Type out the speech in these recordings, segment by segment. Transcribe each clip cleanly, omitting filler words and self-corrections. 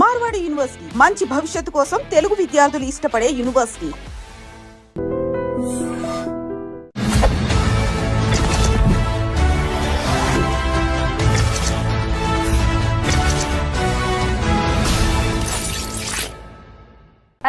Marwadi university మంచి భవిష్యత్తు కోసం తెలుగు విద్యార్థులు ఇష్టపడే యూనివర్సిటీ.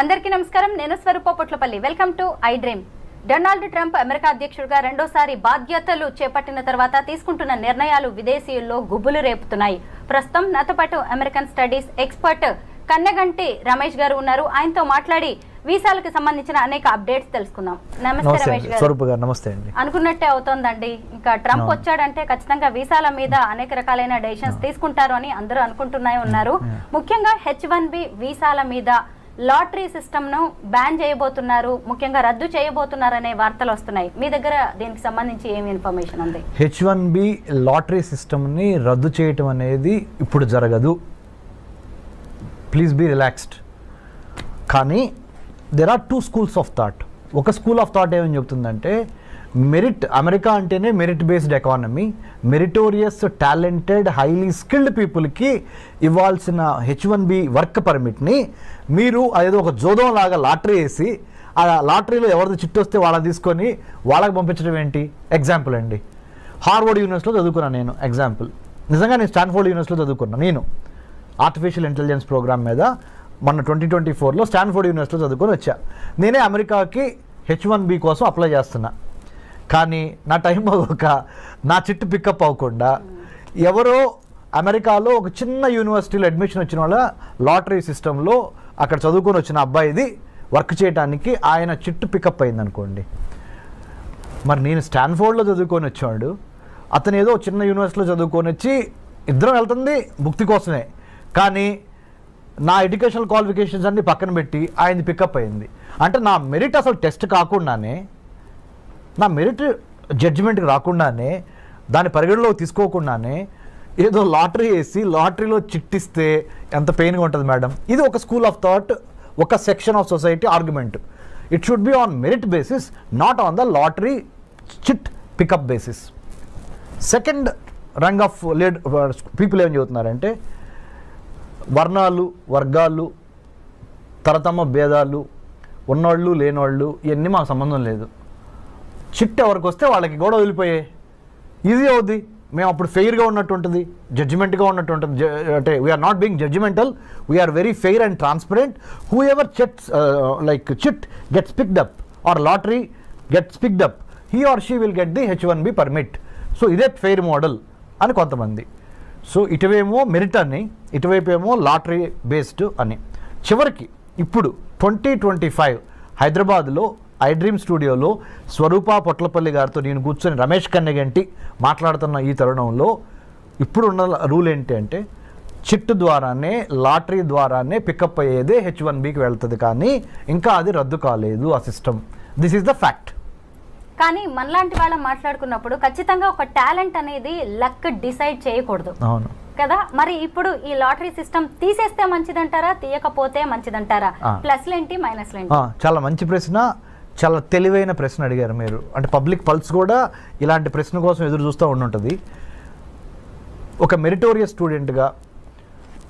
అందరికీ నమస్కారం. నేను Swarupa Potlapalli. Welcome to I dream. Donald Trump America అధ్యక్షుడిగా రెండోసారి బాధ్యతలు చేపట్టిన తర్వాత తీసుకుంటున్న నిర్ణయాలు విదేశీయుల్లో గుబులు రేపుతున్నాయి. ప్రస్తుతం నాతో పాటు American studies expert Kannaganti Ramesh గారు ఉన్నారు. ఆయనతో మాట్లాడి వీసాలకు సంబంధించిన అనేక అప్డేట్స్ తెలుసుకుందాం. నమస్తే రమేష్ గారు. నమస్తే అండి. అనుకున్నట్టే అవుతోందండి. ఇంకా ట్రంప్ వచ్చాడంటే ఖచ్చితంగా వీసాల మీద అనేక రకాలైన డెసిషన్స్ తీసుకుంటారు అని అందరూ అనుకుంటూనే ఉన్నారు. ముఖ్యంగా H1B వీసాల మీద లాటరీ సిస్టమ్ ను బ్యాన్ చేయబోతున్నారు, ముఖ్యంగా రద్దు చేయబోతున్నారు అనే వార్తలు వస్తున్నాయి. మీ దగ్గర దీనికి సంబంధించి ఏమి ఇన్ఫర్మేషన్ ఉంది? H1B లాటరీ సిస్టమ్ ని రద్దు చేయటం అనేది ఇప్పుడు జరగదు. Please be relaxed. కానీ there are two schools of thought. ఒక స్కూల్ ఆఫ్ థాట్ ఏమని చెప్తుందంటే, మెరిట్, అమెరికా అంటేనే merit based economy, meritorious talented highly skilled పీపుల్కి ఇవ్వాల్సిన H1B వర్క్ పర్మిట్ని మీరు అదేదో ఒక జోదం లాగా లాటరీ వేసి ఆ లాటరీలో ఎవరిది చిట్టు వస్తే వాళ్ళని తీసుకొని వాళ్ళకి పంపించడం ఏంటి? ఎగ్జాంపుల్ అండి, హార్వర్డ్ యూనివర్సిటీలో చదువుకున్నాను నేను. ఎగ్జాంపుల్, నిజంగా నేను స్టాన్ఫోర్డ్ యూనివర్సిటీలో చదువుకున్నాను. నేను ఆర్టిఫిషియల్ ఇంటెలిజెన్స్ ప్రోగ్రామ్ మీద మొన్న 2024లో స్టాన్ఫోర్డ్ యూనివర్సిటీలో చదువుకొని వచ్చా. నేనే అమెరికాకి H1B కోసం అప్లై చేస్తున్నా. కానీ నా టైం అవ్వక నా చిట్టు పికప్ అవ్వకుండా ఎవరో అమెరికాలో ఒక చిన్న యూనివర్సిటీలో అడ్మిషన్ వచ్చిన వాళ్ళ లాటరీ సిస్టంలో అక్కడ చదువుకొని వచ్చిన అబ్బాయిది వర్క్ చేయడానికి ఆయన చిట్టు పికప్ అయింది అనుకోండి. మరి నేను స్టాన్ఫోర్డ్లో చదువుకొని వచ్చాడు, అతను ఏదో చిన్న యూనివర్సిటీలో చదువుకొని వచ్చి ఇద్దరం వెళ్తుంది భుక్తి కోసమే. కానీ నా ఎడ్యుకేషనల్ క్వాలిఫికేషన్స్ అన్ని పక్కన పెట్టి ఆయనది పికప్ అయింది. అంటే నా మెరిట్ అసలు టెస్ట్ కాకుండానే, నా మెరిట్ జడ్జిమెంట్కి రాకుండానే, దాని పరిగణలోకి తీసుకోకుండానే ఏదో లాటరీ వేసి లాటరీలో చిట్టిస్తే ఎంత పెయిన్గా ఉంటుంది మేడం. ఇది ఒక స్కూల్ ఆఫ్ థాట్, ఒక section of society argument. It should be on merit basis, not on the lottery chit pickup basis. Second rung of people ఏం చెబుతున్నారంటే, వర్ణాలు, వర్గాలు, తరతమ భేదాలు, ఉన్నోళ్ళు లేనోళ్ళు ఇవన్నీ మాకు సంబంధం లేదు. చిట్ ఎవరికి వస్తే వాళ్ళకి కూడా వదిలిపోయాయి. ఈజీ అవుద్ది. మేము అప్పుడు ఫెయిర్గా ఉన్నట్టు ఉంటుంది, జడ్జిమెంట్గా ఉన్నట్టు ఉంటుంది. అంటే we are not being judgemental, we are very fair and transparent. Whoever like chit gets picked up or lottery gets picked up, he or she will get the H1B permit. So ఇదే fair model అని కొంతమంది. So ఇటువేమో merit అని, ఇటువైపు ఏమో lottery based అని. చివరికి ఇప్పుడు 2025 హైదరాబాద్లో ఐ డ్రీమ్ స్టూడియోలో స్వరూప పొట్లపల్లి గారితో నేను కూర్చొని రమేష్ కన్నగంటి మాట్లాడుతున్న ఈ తరుణంలో ఇప్పుడు ఉన్న రూల్ ఏంటి అంటే, చిట్టు ద్వారానే, లాటరీ ద్వారానే పికప్ అయ్యేదే H1Bకి వెళ్తుంది. కానీ ఇంకా అది రద్దు కాలేదు ఆ system. This is the fact. కానీ మనలాంటి వాళ్ళం మాట్లాడుకున్నప్పుడు ఖచ్చితంగా ఒక టాలెంట్ అనేది లక్ డిసైడ్ చేయకూడదు. అవును కదా. మరి ఇప్పుడు ఈ లాటరీ సిస్టమ్ తీసేస్తే మంచిదంటారా, తీయకపోతే మంచిదంటారా? ప్లస్లు ఏంటి, మైనస్లు ఏంటి? చాలా మంచి ప్రశ్న, చాలా తెలివైన ప్రశ్న అడిగారు మీరు. అంటే పబ్లిక్ పల్స్ కూడా ఇలాంటి ప్రశ్న కోసం ఎదురు చూస్తూ ఉండుంటుంది. ఒక మెరిటోరియస్ స్టూడెంట్గా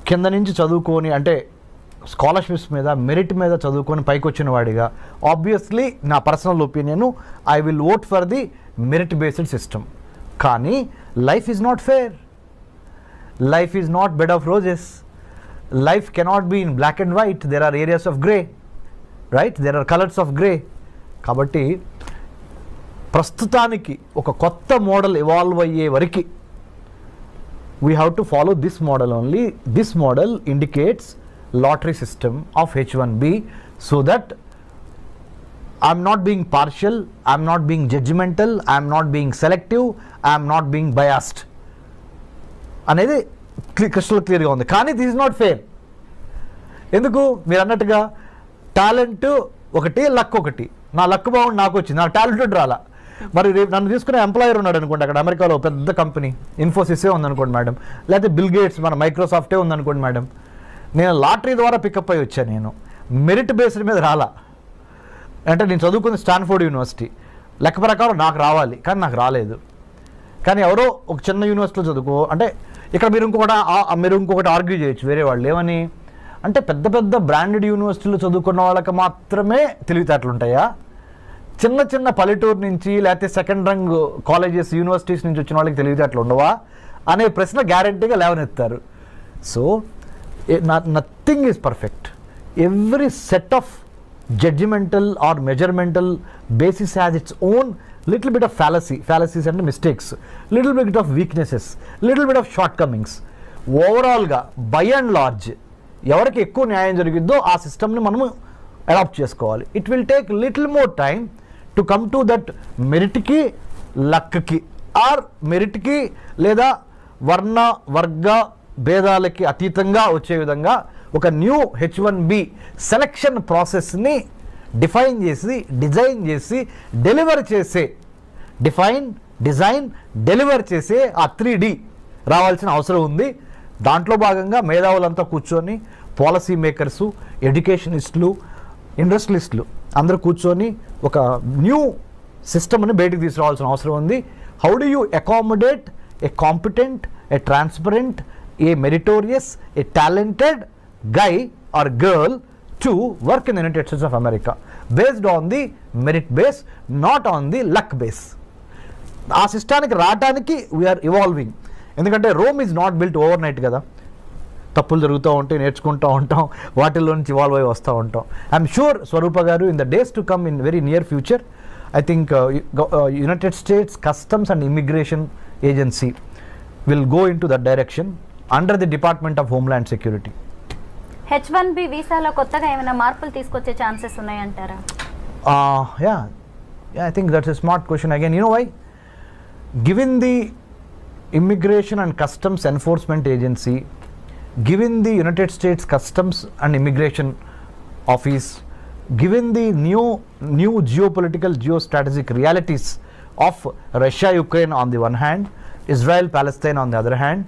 కింద నుంచి చదువుకొని, అంటే స్కాలర్షిప్స్ మీద, మెరిట్ మీద చదువుకొని పైకి వచ్చిన వాడిగా, ఆబ్వియస్లీ నా personal opinion, I will vote for the merit based system. కానీ life is not fair. Life is not bed of roses. Life cannot be in black and white. There are areas of grey, right? There are colours of grey. కాబట్టి ప్రస్తుతానికి ఒక కొత్త model evolve అయ్యే వరకు we have to follow this model only. This model indicates lottery system of H1B, so that I'm not being partial, I'm not being judgmental, I'm not being selective, I'm not being biased అనేది crystal క్లియర్గా ఉంది. కానీ this is not fair. ఎందుకు? మీరు అన్నట్టుగా talent ఒకటి, luck ఒకటి. నా లక్ బాగుండి నాకు వచ్చింది, నా టాలెంటెడ్ రాలా. మరి రేపు నన్ను తీసుకునే ఎంప్లాయర్ ఉన్నాడు అనుకోండి, అక్కడ అమెరికాలో పెద్ద కంపెనీ ఇన్ఫోసిసే ఉందనుకోండి మేడం, లేకపోతే బిల్ గేట్స్ మన మైక్రోసాఫ్టే ఉందనుకోండి మేడం. నేను లాటరీ ద్వారా పికప్ అయ్యి వచ్చాను, నేను మెరిట్ బేస్డ్ మీద రాలా. అంటే నేను చదువుకుంది స్టాన్ఫోర్డ్ యూనివర్సిటీ, లెక్క ప్రకారం నాకు రావాలి, కానీ నాకు రాలేదు. కానీ ఎవరో ఒక చిన్న యూనివర్సిటీలో చదువుకో అంటే ఇక్కడ మీరు ఇంకొకటి ఆర్గ్యూ చేయొచ్చు వేరే వాళ్ళు ఏమని, అంటే పెద్ద పెద్ద బ్రాండెడ్ యూనివర్సిటీలు చదువుకున్న వాళ్ళకి మాత్రమే తెలివితేటలు ఉంటాయా? చిన్న చిన్న పల్లెటూరు నుంచి లేకపోతే సెకండ్ రంగ్ కాలేజెస్ యూనివర్సిటీస్ నుంచి వచ్చిన వాళ్ళకి తెలివితేటలు ఉండవా అనే ప్రశ్న గ్యారంటీగా లేవనెత్తారు. So nothing is perfect. Every set of judgemental or measuremental basis has its own little bit of fallacies అంటే mistakes, little bit of weaknesses, little bit of shortcomings. ఓవరాల్గా బై అండ్ లార్జ్ ఎవరికి ఎక్కువ న్యాయం జరిగిద్దో ఆ సిస్టమ్ని మనము adapt చేసుకోవాలి. It will take little more time to come to that మెరిట్కి లక్కి ఆర్ మెరిట్కి లేదా వర్ణ వర్గ భేదాలకి అతీతంగా వచ్చే విధంగా ఒక న్యూ H1B సెలక్షన్ ప్రాసెస్ని డిఫైన్ చేసి డిజైన్ చేసి డెలివర్ చేసే డెలివర్ చేసే ఆ 3D రావాల్సిన అవసరం ఉంది. దాంట్లో భాగంగా మేధావులంతా కూర్చొని పాలసీ మేకర్సు, ఎడ్యుకేషనిస్టులు, ఇండస్ట్రియలిస్టులు అందరూ కూర్చొని ఒక న్యూ సిస్టమ్ని బయటకు తీసుకురావాల్సిన అవసరం ఉంది. How do you accommodate A competent, A transparent, A meritorious, A talented guy or girl to work in the United States of America based on the merit base, not on the luck base. ఆ సిస్టానికి రావడానికి we are evolving. ఎందుకంటే Rome is not built over night కదా. తప్పులు జరుగుతూ ఉంటాయి, నేర్చుకుంటూ ఉంటాం, వాటిల్లో నుంచి ఇవాల్వ్ అయి వస్తూ ఉంటాం. ఐఎమ్ షూర్ స్వరూప గారు in the days to come in very near future I think United states customs and immigration agency will go in to that direction under the department of homeland security. H1B వీసాలో కొత్తగా ఏమైనా మార్పులు తీసుకొచ్చే chances ఉన్నాయంటారా? I think that's a smart question again. You know why? Given the Immigration and Customs Enforcement Agency, given the United States Customs and Immigration Office, given the new geopolitical geostrategic realities of Russia Ukraine on the one hand, Israel Palestine on the other hand,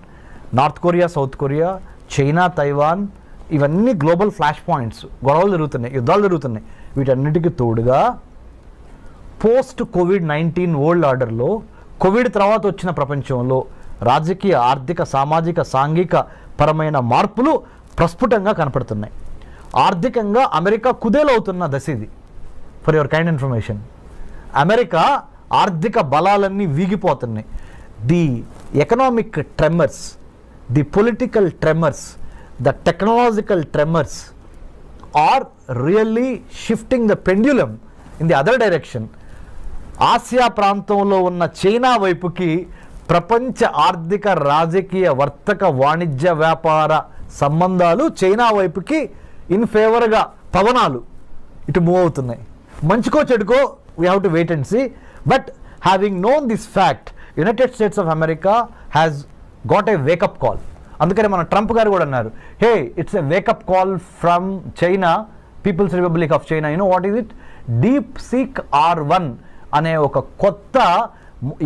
North Korea South Korea, China Taiwan, ఇవన్నీ global flash points, గొడవలు జరుగుతున్నాయి, యుద్ధాలు జరుగుతున్నాయి. వీటన్నిటికీ తోడుగా post COVID-19 world ఆర్డర్లో Covid తర్వాత వచ్చిన ప్రపంచంలో రాజకీయ, ఆర్థిక, సామాజిక, సాంఘిక పరమైన మార్పులు ప్రస్ఫుటంగా కనపడుతున్నాయి. ఆర్థికంగా అమెరికా కుదేలవుతున్న దశ ఇది. For your kind information, America ఆర్థిక బలాలన్నీ వీగిపోతున్నాయి. The economic tremors, the political tremors, the technological tremors are really shifting the pendulum in the other direction. Asia ప్రాంతంలో ఉన్న చైనా వైపుకి ప్రపంచ ఆర్థిక, రాజకీయ, వర్తక, వాణిజ్య, వ్యాపార సంబంధాలు చైనా వైపుకి ఇన్ ఫేవర్గా పవనాలు ఇటు మూవ్ అవుతున్నాయి. మంచికో చెడుకో we have to wait and see. But having known this fact, United States of America has got a wake up call. అందుకని మన ట్రంప్ గారు కూడా అన్నారు, hey it's a wake up call from China, People's Republic of China. You know what is it? DeepSeek R1 అనే ఒక కొత్త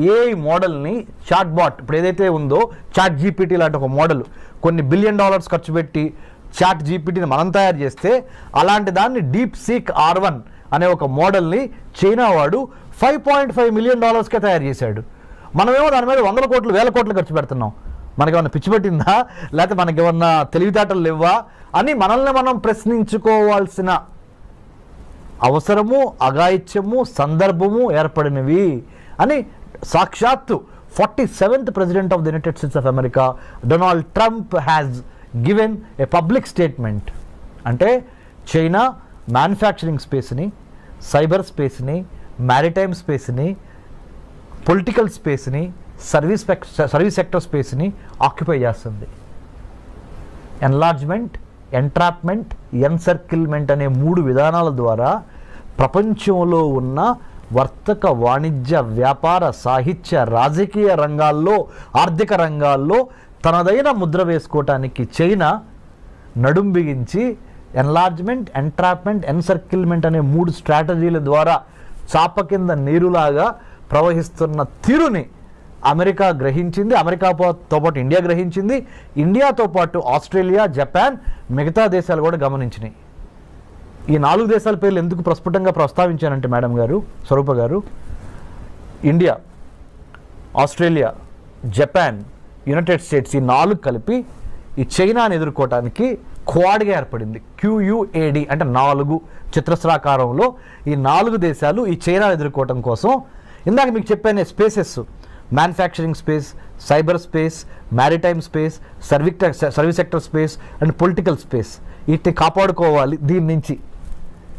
AI మోడల్ని, chat bot ఇప్పుడు ఏదైతే ఉందో చాట్ GPT లాంటి ఒక మోడల్, కొన్ని $1 బిలియన్ ఖర్చు పెట్టి చాట్ GPTని మనం తయారు చేస్తే, అలాంటి దాన్ని DeepSeek R1 అనే ఒక మోడల్ని చైనా వాడు $5.5 మిలియన్ తయారు చేశాడు. మనమేమో దాని మీద 100 కోట్లు 1000 కోట్లు ఖర్చు పెడుతున్నాం. మనకేమన్నా పిచ్చి పట్టిందా, లేకపోతే మనకేమన్నా తెలివితేటలు లేవా అని మనల్ని మనం ప్రశ్నించుకోవాల్సిన అవసరము, అఘాయిత్యము, సందర్భము ఏర్పడినవి అని సాక్షాత్తు 47th president of the United States of America Donald Trump has given a public statement. అంటే చైనా మ్యానుఫ్యాక్చరింగ్ స్పేస్ని, సైబర్ స్పేస్ని, మ్యారిటైమ్ స్పేస్ని, పొలిటికల్ స్పేస్ని, సర్వీస్ సెక్టర్ స్పేస్ని ఆక్యుపై చేస్తుంది. ఎన్లార్జ్మెంట్, ఎంట్రాప్మెంట్, ఎన్సర్కిల్మెంట్ అనే 3 విధానాల ద్వారా ప్రపంచంలో ఉన్న వర్తక, వాణిజ్య, వ్యాపార, సాహిత్య, రాజకీయ రంగాల్లో, ఆర్థిక రంగాల్లో తనదైన ముద్ర వేసుకోవటానికి చైనా నడుం బిగించి ఎన్లార్జ్మెంట్, ఎంట్రాప్మెంట్, ఎన్సర్కిల్మెంట్ అనే 3 స్ట్రాటజీల ద్వారా చాప కింద నీరులాగా ప్రవహిస్తున్న తీరుని అమెరికా గ్రహించింది. అమెరికాతో పాటు ఇండియా గ్రహించింది. ఇండియాతో పాటు ఆస్ట్రేలియా, జపాన్, మిగతా దేశాలు కూడా గమనించినాయి. ఈ 4 దేశాల పేర్లు ఎందుకు ప్రస్ఫుటంగా ప్రస్తావించానంటే మేడం గారు, స్వరూప గారు, India, Australia, Japan, United states ఈ 4 కలిపి ఈ చైనాని ఎదుర్కోవటానికి క్వాడ్గా ఏర్పడింది. QUAD అంటే 4 చతురస్రాకారంలో ఈ 4 దేశాలు ఈ చైనా ఎదుర్కోవటం కోసం ఇందాక మీకు చెప్పాను spaces, manufacturing space, cyber space, maritime space, service sector space and political space, వీటిని కాపాడుకోవాలి దీని నుంచి,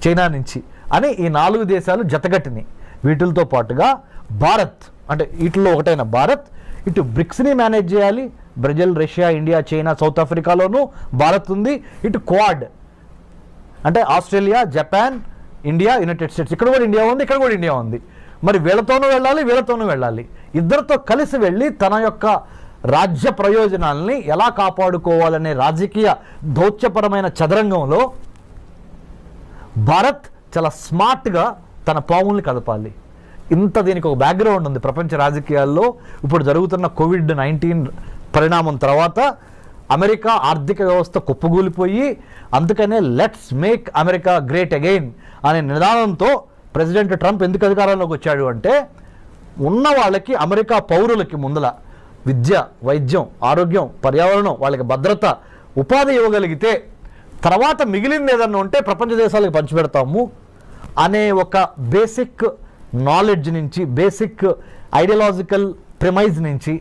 చైనా నుంచి అని ఈ 4 దేశాలు జతగట్టినాయి. వీటితో పాటుగా భారత్ అంటే వీటిలో ఒకటైన భారత్ ఇటు బ్రిక్స్ని మేనేజ్ చేయాలి. Brazil, Russia, India, China, south ఆఫ్రికాలోనూ భారత్ ఉంది. ఇటు క్వాడ్ అంటే Australia, Japan, India, United States, ఇక్కడ కూడా ఇండియా ఉంది, ఇక్కడ కూడా ఇండియా ఉంది. మరి వీళ్ళతోనూ వెళ్ళాలి, వీళ్ళతోనూ వెళ్ళాలి. ఇద్దరితో కలిసి వెళ్ళి తన యొక్క రాజ్య ప్రయోజనాల్ని ఎలా కాపాడుకోవాలనే రాజకీయ దౌత్యపరమైన చదరంగంలో భారత్ చాలా స్మార్ట్గా తన పావుల్ని కదపాలి. ఇంత దీనికి ఒక బ్యాక్గ్రౌండ్ ఉంది ప్రపంచ రాజకీయాల్లో. ఇప్పుడు జరుగుతున్న COVID-19 పరిణామం తర్వాత అమెరికా ఆర్థిక వ్యవస్థ కుప్పగూలిపోయి, అందుకనే let's make America great again అనే నినాదంతో ప్రెసిడెంట్ ట్రంప్ ఎందుకు అధికారంలోకి వచ్చాడు అంటే, ఉన్న వాళ్ళకి అమెరికా పౌరులకి ముందల విద్య, వైద్యం, ఆరోగ్యం, పర్యావరణం, వాళ్ళకి భద్రత, ఉపాధి ఇవ్వగలిగితే తర్వాత మిగిలింది ఏదన్నా ఉంటే ప్రపంచ దేశాలకు పంచిపెడతాము అనే ఒక బేసిక్ నాలెడ్జ్ నుంచి, బేసిక్ ఐడియాలజికల్ ప్రిమైజ్ నుంచి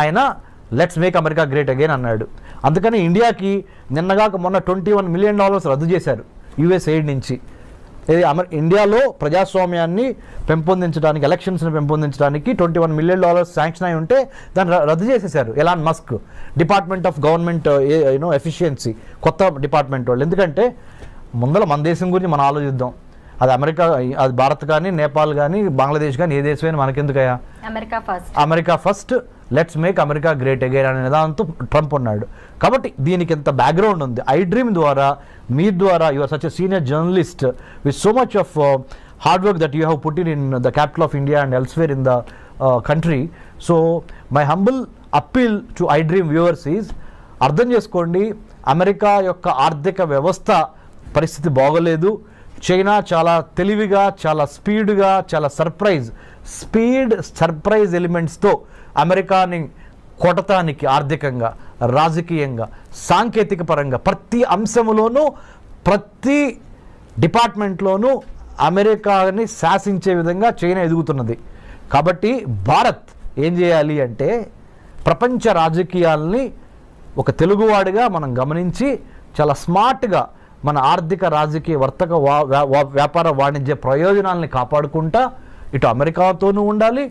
ఆయన let's make America great again అన్నాడు. అందుకని ఇండియాకి నిన్నగాక మొన్న $21 మిలియన్ రద్దు చేశారు USAID నుంచి. ఇది ఇండియాలో ప్రజాస్వామ్యాన్ని పెంపొందించడానికి, ఎలక్షన్స్ని పెంపొందించడానికి $21 మిలియన్ శాంక్షన్ అయి ఉంటే దాన్ని రద్దు చేసేశారు Elon Musk, department of government efficiency, కొత్త డిపార్ట్మెంట్ వాళ్ళు. ఎందుకంటే ముందర మన దేశం గురించి మనం ఆలోచిద్దాం. అది అమెరికా, అది భారత్ కానీ, నేపాల్ కానీ, బంగ్లాదేశ్ కానీ, ఏ దేశమైనా మనకెందుకయ్యా, America first, let's make America great again అనే నిదానంతో ట్రంప్ ఉన్నాడు. కాబట్టి దీనికి ఎంత బ్యాక్గ్రౌండ్ ఉంది. ఐ డ్రీమ్ ద్వారా, మీ ద్వారా, you are such a senior journalist with so much of hard work that you have put in the capital of India and elsewhere in the country. So my humble appeal to I dream viewers is, అర్థం చేసుకోండి, America యొక్క ఆర్థిక వ్యవస్థ పరిస్థితి బాగోలేదు. China చాలా తెలివిగా, చాలా స్పీడ్గా, చాలా సర్ప్రైజ్ ఎలిమెంట్స్తో అమెరికాని కొట్టడానికి ఆర్థికంగా, రాజకీయంగా, సాంకేతిక పరంగా ప్రతి అంశంలోనూ, ప్రతి డిపార్ట్మెంట్లోనూ అమెరికాని శాసించే విధంగా చైనా ఎదుగుతున్నది. కాబట్టి భారత్ ఏం చేయాలి అంటే, ప్రపంచ రాజకీయాల్ని ఒక తెలుగువాడిగా మనం గమనించి చాలా స్మార్ట్గా మన ఆర్థిక, రాజకీయ, వర్తక, వ్యాపార, వాణిజ్య ప్రయోజనాల్ని కాపాడుకుంటా ఇటు అమెరికాతోనూ ఉండాలి,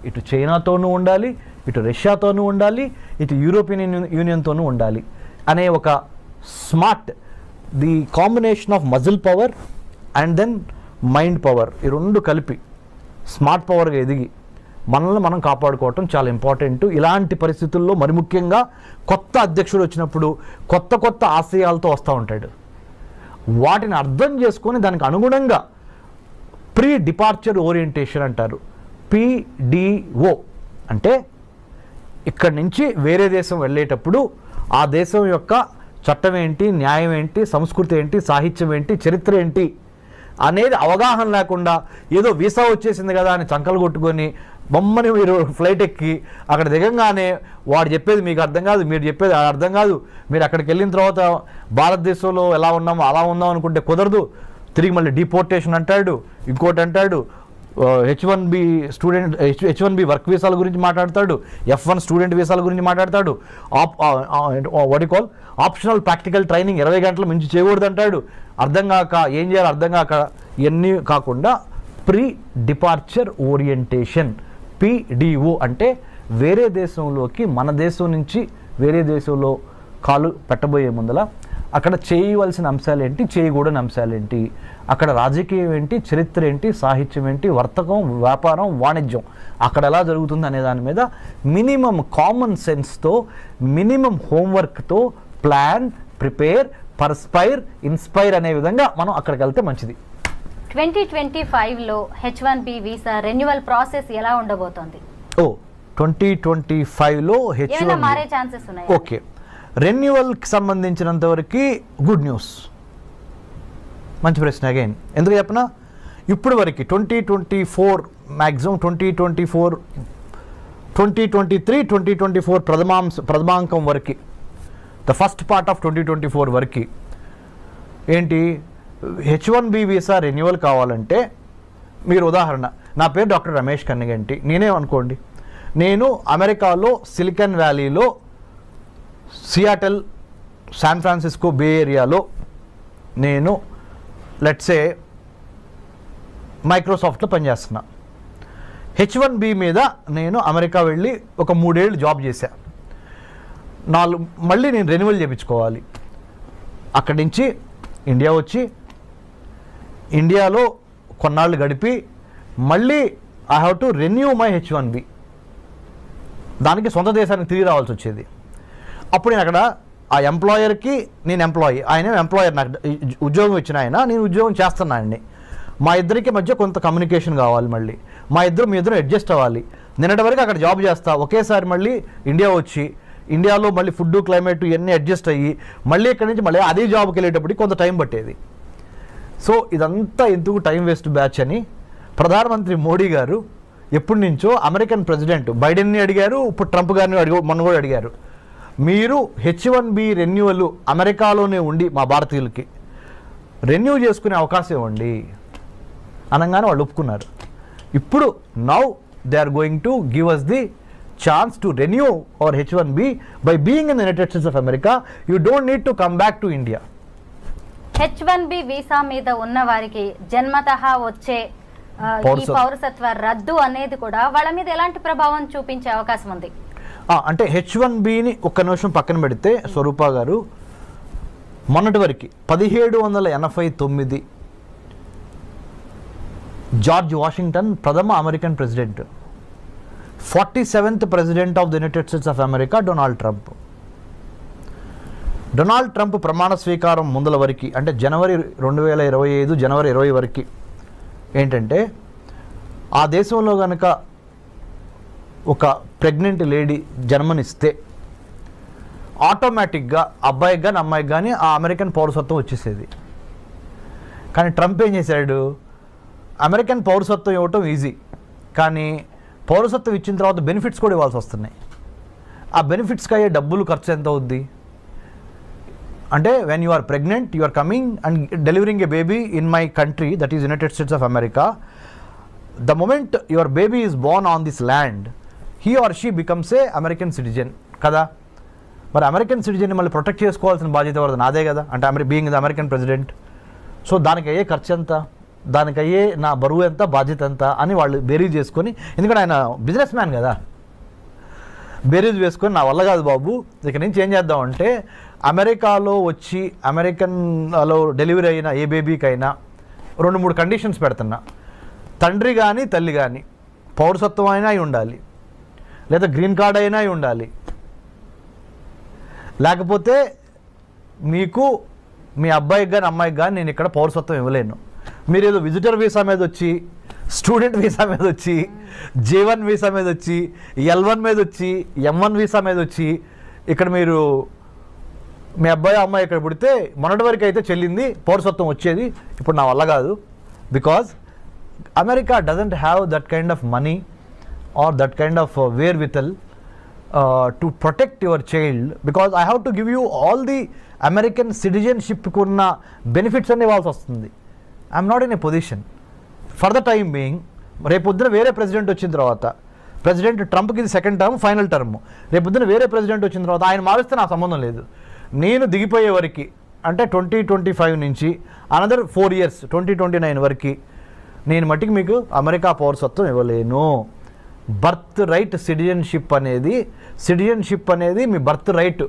ఇటు చైనాతోనూ ఉండాలి, ఇటు రష్యాతోనూ ఉండాలి, ఇటు యూరోపియన్ యూనియన్తోనూ ఉండాలి అనే ఒక smart, the combination of muscle power and then mind power, ఈ రెండు కలిపి స్మార్ట్ పవర్గా ఎదిగి మనల్ని మనం కాపాడుకోవటం చాలా ఇంపార్టెంట్. ఇలాంటి పరిస్థితుల్లో మరి ముఖ్యంగా కొత్త అధ్యక్షుడు వచ్చినప్పుడు కొత్త ఆశయాలతో వస్తూ ఉంటాడు. వాటిని అర్థం చేసుకొని దానికి అనుగుణంగా ప్రీ డిపార్చర్ ఓరియంటేషన్ అంటారు, PDO అంటే ఇక్కడి నుంచి వేరే దేశం వెళ్ళేటప్పుడు ఆ దేశం యొక్క చట్టం ఏంటి, న్యాయం ఏంటి, సంస్కృతి ఏంటి, సాహిత్యం ఏంటి, చరిత్ర ఏంటి అనేది అవగాహన లేకుండా ఏదో వీసా వచ్చేసింది కదా అని చంకలు కొట్టుకొని బొమ్మని మీరు ఫ్లైట్ ఎక్కి అక్కడ దిగంగానే వాడు చెప్పేది మీకు అర్థం కాదు, మీరు చెప్పేది అర్థం కాదు, మీరు అక్కడికి వెళ్ళిన తర్వాత భారతదేశంలో ఎలా ఉన్నామో అలా ఉందాం అనుకుంటే కుదరదు, తిరిగి మళ్ళీ డిపోర్టేషన్ అంటాడు, ఇంకోటి అంటాడు, H1B వర్క్ వీసాల గురించి మాట్లాడతాడు, F1 స్టూడెంట్ వీసాల గురించి మాట్లాడతాడు, ఆప్షనల్ ప్రాక్టికల్ ట్రైనింగ్ 20 గంటల మించి చేయకూడదు అంటాడు. అర్థం కాక ఏం చేయాలి అర్థం కాక ఇవన్నీ కాకుండా ప్రీ డిపార్చర్ ఓరియంటేషన్, PDO అంటే వేరే దేశంలోకి, మన దేశం నుంచి వేరే దేశంలో కాలు పెట్టబోయే ముందల అక్కడ చేయవలసిన అంశాలు ఏంటి, చేయకూడని అంశాలు ఏంటి, అక్కడ రాజకీయం ఏంటి, చరిత్ర ఏంటి, సాహిత్యం ఏంటి, వర్తకం, వ్యాపారం, వాణిజ్యం అక్కడ ఎలా జరుగుతుంది అనే దాని మీద మినిమం కామన్ సెన్స్తో, మినిమం హోంవర్క్తో ప్లాన్, ప్రిపేర్, పర్స్పైర్, ఇన్స్పైర్ అనే విధంగా మనం అక్కడికి వెళ్తే మంచిది. 2025లో H1B వీసా రెన్యువల్ ప్రాసెస్ ఎలా ఉండబోతోంది? 2025లో ఏమైనా మారే ఛాన్సెస్ ఉన్నాయా? ఓకే, రెన్యువల్కి సంబంధించినంత వరకు గుడ్ న్యూస్. మంచి ప్రశ్న అగైన్. ఎందుకు చెప్పనా, ఇప్పుడు వరకు 2024 మ్యాక్సిమం 2023, 2024 ప్రథమాంకం వరకు ద ఫస్ట్ పార్ట్ ఆఫ్ 2024 వరకు ఏంటి, H1B వీసా రెన్యువల్ కావాలంటే మీరు ఉదాహరణ, నా పేరు డాక్టర్ రమేష్ కన్నిగంటి, నేనే అనుకోండి, నేను అమెరికాలో సిలికాన్ వ్యాలీలో సియాటల్, శాన్ ఫ్రాన్సిస్కో, బే ఏరియాలో నేను లెట్సే మైక్రోసాఫ్ట్లో పనిచేస్తున్నా. H1B మీద నేను అమెరికా వెళ్ళి ఒక 3 ఏళ్ళు జాబ్ చేశా. మళ్ళీ నేను రెన్యువల్ చేయించుకోవాలి. అక్కడి నుంచి ఇండియా వచ్చి ఇండియాలో కొన్నాళ్ళు గడిపి మళ్ళీ I have to renew my H1B. దానికి సొంత దేశానికి తిరిగి రావాల్సి వచ్చేది. అప్పుడు నేను అక్కడ ఆ ఎంప్లాయర్కి నేను ఎంప్లాయీ, ఆయన ఎంప్లాయర్, నాకు ఉద్యోగం ఇచ్చిన ఆయన, నేను ఉద్యోగం చేస్తున్నా ఆయన్ని. మా ఇద్దరికి మధ్య కొంత కమ్యూనికేషన్ కావాలి, మళ్ళీ మీ ఇద్దరు అడ్జస్ట్ అవ్వాలి. నిన్నటి వరకు అక్కడ జాబ్ చేస్తా, ఒకేసారి మళ్ళీ ఇండియా వచ్చి ఇండియాలో మళ్ళీ ఫుడ్, క్లైమేట్ ఇవన్నీ అడ్జస్ట్ అయ్యి మళ్ళీ ఇక్కడి నుంచి మళ్ళీ అదే జాబ్కి వెళ్ళేటప్పటికి కొంత టైం పట్టేది. సో ఇదంతా ఎందుకు టైం వేస్ట్ బ్యాచ్ అని ప్రధానమంత్రి మోడీ గారు ఎప్పటి నుంచో అమెరికన్ ప్రెసిడెంట్ బైడెన్ని అడిగారు, ఇప్పుడు ట్రంప్ గారిని మొన్న కూడా అడిగారు, మీరు H1B రెన్యువల్ అమెరికాలోనే ఉండి మా భారతీయులకి రెన్యూ చేసుకునే అవకాశం ఇవ్వండి అనగానే వాళ్ళు ఒప్పుకున్నారు. ఇప్పుడు now they are going to give us the chance to renew our H1B by being in the United States of America. You don't need to come back to India. H1B visa మీద ఉన్న వారికి జన్మతః వచ్చే ఈ పౌరసత్వ రద్దు అనేది కూడా వాళ్ళ మీద ఎలాంటి ప్రభావం చూపించే అవకాశం ఉంది? అంటే H1Bని ఒక్క నిమిషం పక్కన పెడితే స్వరూప గారు, మొన్నటి వరకు 1789 జార్జ్ వాషింగ్టన్ ప్రథమ American president, 47th president of the United States of America Donald Trump ప్రమాణ స్వీకారం ముందల వరకు, అంటే జనవరి 2025 జనవరి 20 వరకు ఏంటంటే, ఆ దేశంలో కనుక ఒక ప్రెగ్నెంట్ లేడీ జన్మనిస్తే ఆటోమేటిక్గా అబ్బాయికి కానీ అమ్మాయికి కానీ ఆ అమెరికన్ పౌరసత్వం వచ్చేసేది. కానీ ట్రంప్ ఏం చేశాడు, అమెరికన్ పౌరసత్వం ఇవ్వటం ఈజీ, కానీ పౌరసత్వం ఇచ్చిన తర్వాత బెనిఫిట్స్ కూడా ఇవ్వాల్సి వస్తున్నాయి. ఆ బెనిఫిట్స్కి అయ్యే డబ్బులు ఖర్చు ఎంత అవుద్ది అంటే, when you are pregnant, you are coming and delivering a baby in my country, that is United States of America. The moment your baby is born on this land, he or she becomes a American citizen కదా. మరి American సిటిజన్ని మళ్ళీ protect చేసుకోవాల్సిన బాధ్యత ఎవరిది? నాదే కదా, అంటే being the American president. So దానికి అయ్యే ఖర్చు ఎంత, దానికి అయ్యే నా బరువు ఎంత, బాధ్యత ఎంత అని వాళ్ళు బేరీజ్ చేసుకొని, ఎందుకంటే ఆయన బిజినెస్ మ్యాన్ కదా, బేరీజ్ వేసుకొని నా వల్ల కాదు బాబు, ఇక నుంచి ఏం చేద్దామంటే అమెరికాలో వచ్చి అమెరికన్లో డెలివరీ అయిన ఏ బేబీకైనా 2-3 కండిషన్స్ పెడుతున్నా. తండ్రి కానీ తల్లి కానీ పౌరసత్వం అయినా అయి ఉండాలి, లేదా గ్రీన్ కార్డ్ అయినా అయి ఉండాలి, లేకపోతే మీకు మీ అబ్బాయికి కానీ అమ్మాయికి కానీ నేను ఇక్కడ పౌరసత్వం ఇవ్వలేను. మీరు ఏదో విజిటర్ వీసా మీద వచ్చి, స్టూడెంట్ వీసా మీద వచ్చి, J1 వీసా మీద వచ్చి, L1 మీద వచ్చి, M1 వీసా మీద వచ్చి ఇక్కడ మీరు మీ అబ్బాయి అమ్మాయి ఇక్కడ పుడితే మొన్నటి వరకు అయితే చెల్లింది పౌరసత్వం వచ్చేది, ఇప్పుడు నా వల్ల కాదు. Because America doesn't have that kind of money or that kind of wherewithal to protect your child, because I have to give you all the American సిటిజన్షిప్కి ఉన్న బెనిఫిట్స్ అన్ని ఇవ్వాల్సి వస్తుంది. I'm not in a position for the time being. రేపొద్దున వేరే president వచ్చిన తర్వాత, president ట్రంప్కి ఇది సెకండ్ టర్మ్, ఫైనల్ టర్మ్, రేపొద్దున వేరే ప్రెసిడెంట్ వచ్చిన తర్వాత ఆయన మారిస్తే నాకు సంబంధం లేదు. నేను దిగిపోయే వరకు, అంటే 2025 నుంచి అనదర్ 4 years 2029 వరకు నేను మట్టికి మీకు అమెరికా పౌరసత్వం ఇవ్వలేను. బర్త్ రైట్ సిటిజన్షిప్ అనేది మీ బర్త్ రైట్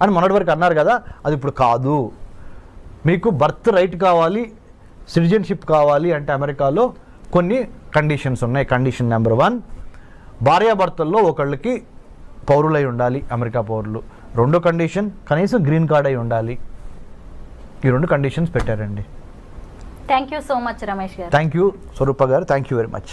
అని మొన్నటి వరకు అన్నారు కదా, అది ఇప్పుడు కాదు. మీకు బర్త్ రైట్ కావాలి, సిటిజన్షిప్ కావాలి అంటే అమెరికాలో కొన్ని కండిషన్స్ ఉన్నాయి. కండిషన్ నెంబర్ 1, భార్యాభర్తల్లో ఒకళ్ళకి పౌరులై ఉండాలి, అమెరికా పౌరులు. రెండో కండిషన్, కనీసం గ్రీన్ కార్డ్ అయి ఉండాలి. ఈ 2 కండిషన్స్ పెట్టారండి. Thank you so much Ramesh garu. Thank you స్వరూప గారు, థ్యాంక్ యూ వెరీ మచ్.